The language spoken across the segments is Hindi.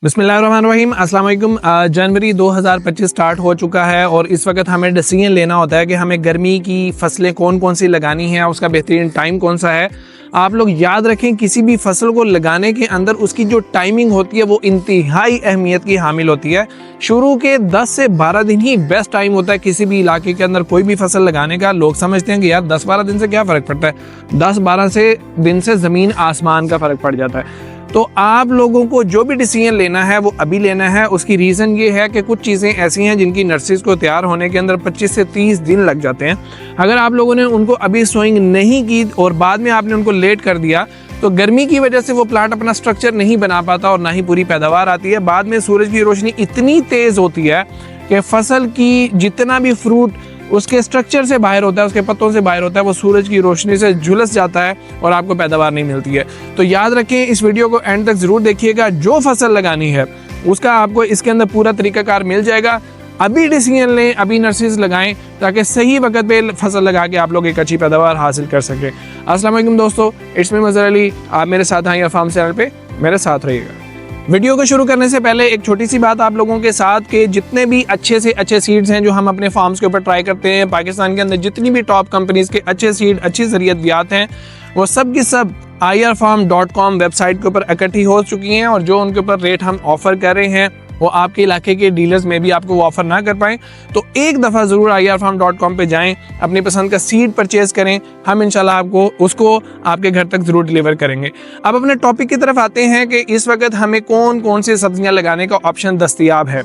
बिस्मिल्लाहिर्रहमानिर्रहीम, अस्सलाम वालेकुम। जनवरी 2025 स्टार्ट हो चुका है और इस वक्त हमें डिसीजन लेना होता है कि हमें गर्मी की फसलें कौन कौन सी लगानी है, उसका बेहतरीन टाइम कौन सा है। आप लोग याद रखें, किसी भी फसल को लगाने के अंदर उसकी जो टाइमिंग होती है वो इंतहाई अहमियत की हामिल होती है। शुरू के 10 से 12 दिन ही बेस्ट टाइम होता है किसी भी इलाके के अंदर कोई भी फसल लगाने का। लोग समझते हैं कि यार 10-12 दिन से क्या फ़र्क पड़ता है। 10-12 दिन से ज़मीन आसमान का फ़र्क पड़ जाता है। तो आप लोगों को जो भी डिसीजन लेना है वो अभी लेना है। उसकी रीज़न ये है कि कुछ चीज़ें ऐसी हैं जिनकी नर्सरीज को तैयार होने के अंदर 25 से 30 दिन लग जाते हैं। अगर आप लोगों ने उनको अभी सोइंग नहीं की और बाद में आपने उनको लेट कर दिया तो गर्मी की वजह से वो प्लांट अपना स्ट्रक्चर नहीं बना पाता और ना ही पूरी पैदावार आती है। बाद में सूरज की रोशनी इतनी तेज़ होती है कि फसल की जितना भी फ्रूट उसके स्ट्रक्चर से बाहर होता है, उसके पत्तों से बाहर होता है, वो सूरज की रोशनी से झुलस जाता है और आपको पैदावार नहीं मिलती है। तो याद रखें, इस वीडियो को एंड तक ज़रूर देखिएगा। जो फसल लगानी है उसका आपको इसके अंदर पूरा तरीकाकार मिल जाएगा। अभी डिसीजन लें, अभी नर्सरीज लगाएं ताकि सही वक्त पे फसल लगा के आप लोग एक अच्छी पैदावार हासिल कर सकें। अस्सलाम वालेकुम दोस्तों, इट्स मी मज़हर अली। आप मेरे साथ आइए फार्म चैनल पे मेरे साथ रहिएगा। वीडियो को शुरू करने से पहले एक छोटी सी बात आप लोगों के साथ कि जितने भी अच्छे से अच्छे सीड्स हैं जो हम अपने फार्म्स के ऊपर ट्राई करते हैं, पाकिस्तान के अंदर जितनी भी टॉप कंपनीज के अच्छे सीड, अच्छी ज़रियत हैं, वो सब की सब irfarm.com वेबसाइट के ऊपर इकट्ठी हो चुकी हैं। और जो उनके ऊपर रेट हम ऑफ़र कर रहे हैं वो आपके इलाके के डीलर्स में भी आपको वो ऑफ़र ना कर पाएँ, तो एक दफ़ा ज़रूर irfarm.com पे जाएं, अपनी पसंद का सीड परचेज़ करें। हम इंशाल्लाह आपको उसको आपके घर तक ज़रूर डिलीवर करेंगे। अब अपने टॉपिक की तरफ आते हैं कि इस वक्त हमें कौन कौन सी सब्जियां लगाने का ऑप्शन दस्तयाब है।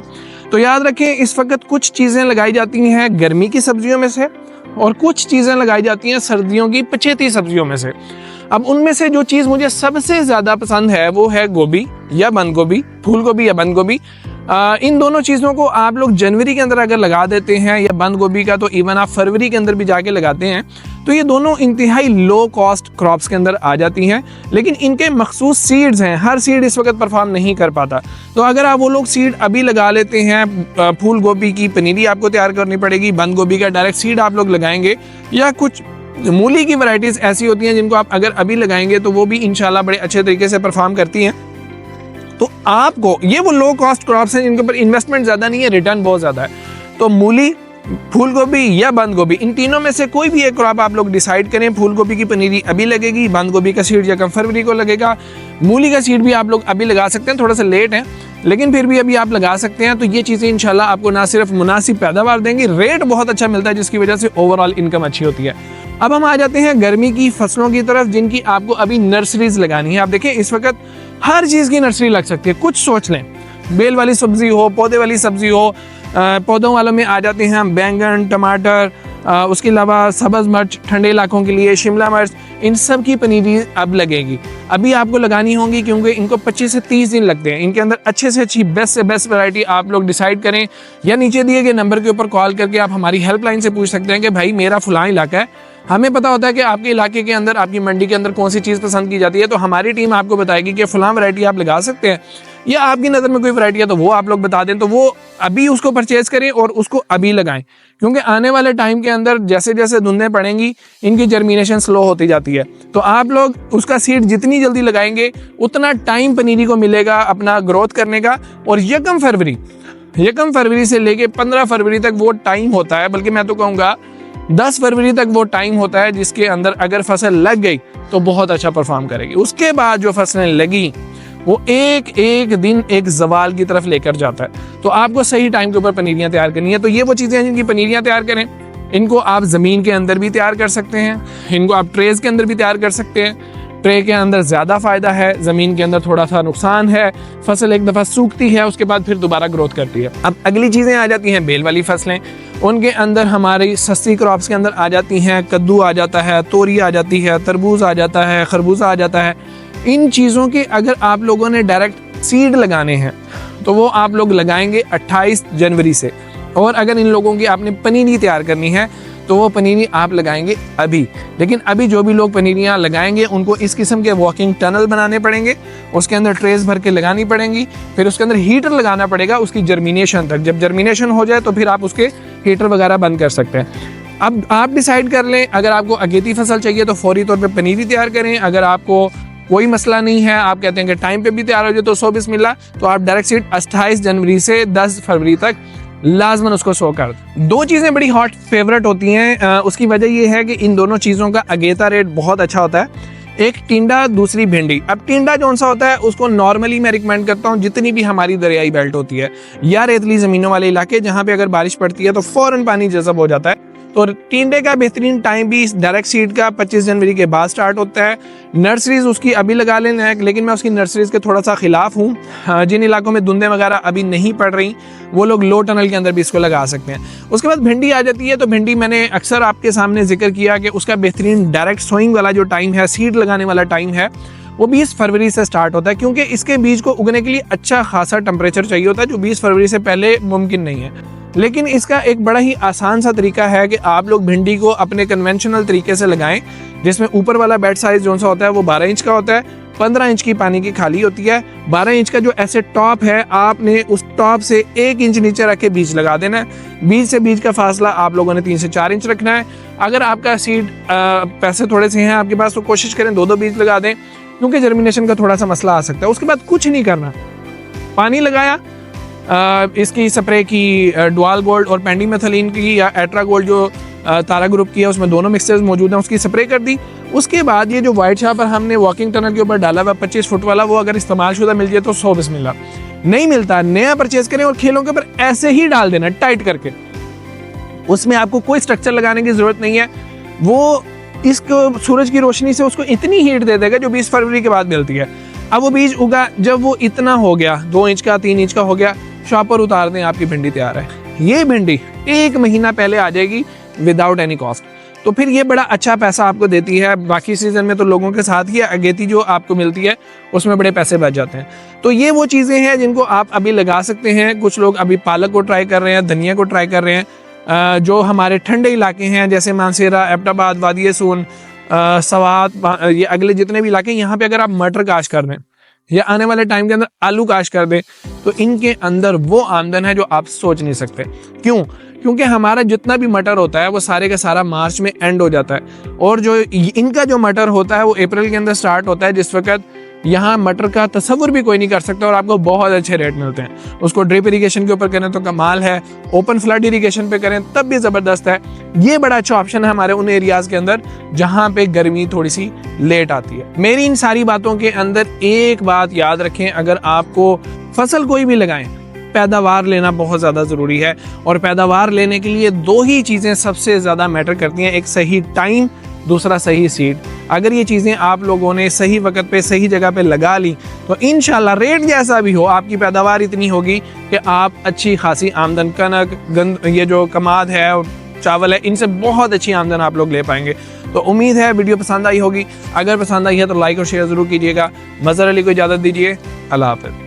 तो याद रखें, इस वक्त कुछ चीज़ें लगाई जाती हैं गर्मी की सब्जियों में से और कुछ चीज़ें लगाई जाती हैं सर्दियों की पछेती सब्जियों में से। अब उनमें से जो चीज़ मुझे सबसे ज़्यादा पसंद है वो है गोभी या बंद गोभी, फूल गोभी या बंद गोभी। इन दोनों चीज़ों को आप लोग जनवरी के अंदर अगर लगा देते हैं, या बंद गोभी का तो इवन आप फरवरी के अंदर भी जाके लगाते हैं, तो ये दोनों इंतहाई लो कॉस्ट क्रॉप्स के अंदर आ जाती हैं। लेकिन इनके मखसूस सीड्स हैं, हर सीड इस वक्त परफॉर्म नहीं कर पाता। तो अगर आप वो लोग सीड अभी लगा लेते हैं, फूल गोभी की पनीरी आपको तैयार करनी पड़ेगी, बंद गोभी का डायरेक्ट सीड आप लोग लगाएंगे, या कुछ मूली की वैरायटीज़ ऐसी होती हैं जिनको आप अगर अभी लगाएंगे तो वो भी इंशाल्लाह बड़े अच्छे तरीके से परफॉर्म करती हैं। तो आपको ये वो लो कॉस्ट क्रॉप्स हैं जिनके ऊपर इन्वेस्टमेंट ज़्यादा नहीं है, रिटर्न बहुत ज़्यादा है। तो मूली, फूल गोभी या बंद गोभी, इन तीनों में से कोई भी एक क्रॉप आप लोग डिसाइड करें। फूल गोभी की पनीरी अभी लगेगी, बंद गोभी का सीड या फरवरी को लगेगा, मूली का सीड भी आप लोग अभी लगा सकते हैं, थोड़ा सा लेट है लेकिन फिर भी अभी आप लगा सकते हैं। तो ये चीज़ें इंशाल्लाह आपको ना सिर्फ मुनासिब पैदावार देंगी, रेट बहुत अच्छा मिलता है जिसकी वजह से ओवरऑल इनकम अच्छी होती है। अब हम आ जाते हैं गर्मी की फसलों की तरफ जिनकी आपको अभी नर्सरीज लगानी है। आप देखें, इस वक्त हर चीज़ की नर्सरी लग सकती है। कुछ सोच लें, बेल वाली सब्जी हो, पौधे वाली सब्जी हो, पौधों वालों में आ जाते हैं बैंगन, टमाटर, उसके अलावा सब्ज़ मिर्च ठंडे इलाकों के लिए, शिमला मिर्च, इन सब की पनीरी अब लगेगी। अभी आपको लगानी होंगी क्योंकि इनको 25 से 30 दिन लगते हैं। इनके अंदर अच्छे से अच्छी बेस्ट से बेस्ट वैरायटी आप लोग डिसाइड करें, या नीचे दिए गए नंबर के ऊपर कॉल करके आप हमारी हेल्पलाइन से पूछ सकते हैं कि भाई मेरा फलां इलाका है, हमें पता होता है कि आपके इलाके के अंदर, आपकी मंडी के अंदर कौन सी चीज़ पसंद की जाती है, तो हमारी टीम आपको बताएगी कि फलां वैरायटी आप लगा सकते हैं, या आपकी नज़र में कोई वैरायटी है तो वो आप लोग बता दें, तो वो अभी उसको परचेज़ करें और उसको अभी लगाएं। क्योंकि आने वाले टाइम के अंदर जैसे जैसे धुंधें पड़ेंगी इनकी जर्मिनेशन स्लो होती जाती है। तो आप लोग उसका सीड जितनी जल्दी लगाएंगे उतना टाइम पनीरी को मिलेगा अपना ग्रोथ करने का। और यकम फरवरी से लेके 15 फरवरी तक वो टाइम होता है, बल्कि मैं तो कहूँगा 10 फरवरी तक वो टाइम होता है जिसके अंदर अगर फसल लग गई तो बहुत अच्छा परफॉर्म करेगी। उसके बाद जो फसलें लगी वो एक एक दिन एक जवाल की तरफ लेकर जाता है। तो आपको सही टाइम के ऊपर पनीरियाँ तैयार करनी है। तो ये वो चीज़ें हैं जिनकी पनीरियाँ तैयार करें। इनको आप ज़मीन के अंदर भी तैयार कर सकते हैं, इनको आप ट्रेज के अंदर भी तैयार कर सकते हैं। ट्रे के अंदर ज़्यादा फ़ायदा है, ज़मीन के अंदर थोड़ा सा नुकसान है। फसल एक दफ़ा सूखती है, उसके बाद फिर दोबारा ग्रोथ करती है। अब अगली चीज़ें आ जाती हैं बेल वाली फसलें। उनके अंदर हमारी सस्ती क्रॉप्स के अंदर आ जाती हैं, कद्दू आ जाता है, तोरी आ जाती है, तरबूज आ जाता है, खरबूजा आ जाता है। इन चीज़ों के अगर आप लोगों ने डायरेक्ट सीड लगाने हैं तो वो आप लोग लगाएंगे 28 जनवरी से। और अगर इन लोगों की आपने पनीरी तैयार करनी है तो वो पनीरी आप लगाएंगे अभी। लेकिन अभी जो भी लोग पनीरियाँ लगाएंगे उनको इस किस्म के वॉकिंग टनल बनाने पड़ेंगे, उसके अंदर ट्रेस भर के लगानी पड़ेंगी, फिर उसके अंदर हीटर लगाना पड़ेगा उसकी जर्मिनेशन तक। जब जर्मिनेशन हो जाए तो फिर आप उसके हीटर वगैरह बंद कर सकते हैं। अब आप डिसाइड कर लें, अगर आपको अगेती फसल चाहिए तो फौरी तौर पे पनीरी तैयार करें, अगर आपको कोई मसला नहीं है। आप कहते हैं कि टाइम पे भी तैयार हो जाए तो सो बिस्मिल्लाह, तो आप डायरेक्ट सीड 28 जनवरी से 10 फरवरी तक लाजमन उसको शो कर दें। दो चीज़ें बड़ी हॉट फेवरेट होती हैं, उसकी वजह ये है कि इन दोनों चीज़ों का अगेता रेट बहुत अच्छा होता है। एक टिंडा, दूसरी भिंडी। अब टिंडा जौन सा होता है उसको नॉर्मली मैं रिकमेंड करता हूँ जितनी भी हमारी दरियाई बेल्ट होती है या रेतली ज़मीनों वाले इलाके जहाँ पे अगर बारिश पड़ती है तो फ़ौरन पानी जज़ब हो जाता है। तो टिंडे का बेहतरीन टाइम भी डायरेक्ट सीड का 25 जनवरी के बाद स्टार्ट होता है। नर्सरीज उसकी अभी लगा लेना है, लेकिन मैं उसकी नर्सरीज के थोड़ा सा खिलाफ हूँ। जिन इलाकों में धुंधे वगैरह अभी नहीं पड़ रही वो लोग लो टनल के अंदर भी इसको लगा सकते हैं। उसके बाद भिंडी आ जाती है। तो भिंडी मैंने अक्सर आपके सामने जिक्र किया कि उसका बेहतरीन डायरेक्ट सोइंग वाला जो टाइम है, सीड लगाने वाला टाइम है, वो 20 फरवरी से स्टार्ट होता है, क्योंकि इसके बीज को उगने के लिए अच्छा खासा टेम्परेचर चाहिए होता है जो 20 फरवरी से पहले मुमकिन नहीं है। लेकिन इसका एक बड़ा ही आसान सा तरीका है कि आप लोग भिंडी को अपने कन्वेंशनल तरीके से लगाएं, जिसमें ऊपर वाला बेड साइज जो सा होता है वो 12 इंच का होता है, 15 इंच की पानी की खाली होती है। 12 इंच का जो ऐसे टॉप है, आपने उस टॉप से 1 इंच नीचे रख के बीज लगा देना है। बीज से बीज का फासला आप लोगों ने 3 से 4 इंच रखना है। अगर आपका सीड पैसे थोड़े से हैं आपके पास तो कोशिश करें 2-2 बीज लगा दें, क्योंकि जर्मिनेशन का थोड़ा सा मसला आ सकता है। उसके बाद कुछ नहीं करना, पानी लगाया, इसकी स्प्रे की डुआल गोल्ड और पेंडीमेथलिन की या एट्रा गोल्ड जो तारा ग्रुप की है उसमें दोनों मिक्सचर्स मौजूद हैं, उसकी स्प्रे कर दी। उसके बाद ये जो वाइट शापर हमने वॉकिंग टनल के ऊपर डाला हुआ 25 फुट वाला, वो अगर इस्तेमाल शुदा मिल जाए तो सो बिस्मिल्लाह, नहीं मिलता नया परचेज करें और खेलों के ऊपर ऐसे ही डाल देना टाइट करके। उसमें आपको कोई स्ट्रक्चर लगाने की जरूरत नहीं है, वो इसको सूरज की रोशनी से उसको इतनी हीट दे देगा जो 20 फरवरी के बाद मिलती है। अब वो बीज उगा, जब वो इतना हो गया, 2 इंच का 3 इंच का हो गया, शॉपर उतार दें, आपकी भिंडी तैयार है। ये भिंडी 1 महीना पहले आ जाएगी विदाउट एनी कॉस्ट। तो फिर ये बड़ा अच्छा पैसा आपको देती है। बाकी सीजन में तो लोगों के साथ ही अगेती जो आपको मिलती है उसमें बड़े पैसे बच जाते हैं। तो ये वो चीज़ें हैं जिनको आप अभी लगा सकते हैं। कुछ लोग अभी पालक को ट्राई कर रहे हैं, धनिया को ट्राई कर रहे हैं। जो हमारे ठंडे इलाके हैं जैसे मानसेरा, एबटाबाद, वादी सून, सवात, ये अगले जितने भी इलाके, यहाँ पे अगर आप मटर काश कर दें या आने वाले टाइम के अंदर आलू काश कर दें तो इनके अंदर वो आमदन है जो आप सोच नहीं सकते। क्यों? क्योंकि हमारा जितना भी मटर होता है वो सारे का सारा मार्च में एंड हो जाता है, और जो इनका जो मटर होता है वो अप्रैल के अंदर स्टार्ट होता है, जिस वक्त यहाँ मटर का तस्वुर भी कोई नहीं कर सकता और आपको बहुत अच्छे रेट मिलते हैं। उसको ड्रिप इरिगेशन के ऊपर करें तो कमाल है, ओपन फ्लड इरिगेशन पे करें तब भी ज़बरदस्त है। ये बड़ा अच्छा ऑप्शन है हमारे उन एरियाज़ के अंदर जहाँ पे गर्मी थोड़ी सी लेट आती है। मेरी इन सारी बातों के अंदर एक बात याद रखें, अगर आपको फसल कोई भी लगाएं, पैदावार लेना बहुत ज़्यादा ज़रूरी है। और पैदावार लेने के लिए 2 ही चीज़ें सबसे ज़्यादा मैटर करती हैं, एक सही टाइम, दूसरा सही सीड। अगर ये चीज़ें आप लोगों ने सही वक्त पे सही जगह पे लगा ली तो इंशाल्लाह रेट जैसा भी हो आपकी पैदावार इतनी होगी कि आप अच्छी खासी आमदन, कनक, ये जो कमाद है और चावल है, इनसे बहुत अच्छी आमदन आप लोग ले पाएंगे। तो उम्मीद है वीडियो पसंद आई होगी। अगर पसंद आई है तो लाइक और शेयर ज़रूर कीजिएगा। मज़हर अली को इजाज़त दीजिए। अल्लाह हाफ़िज़।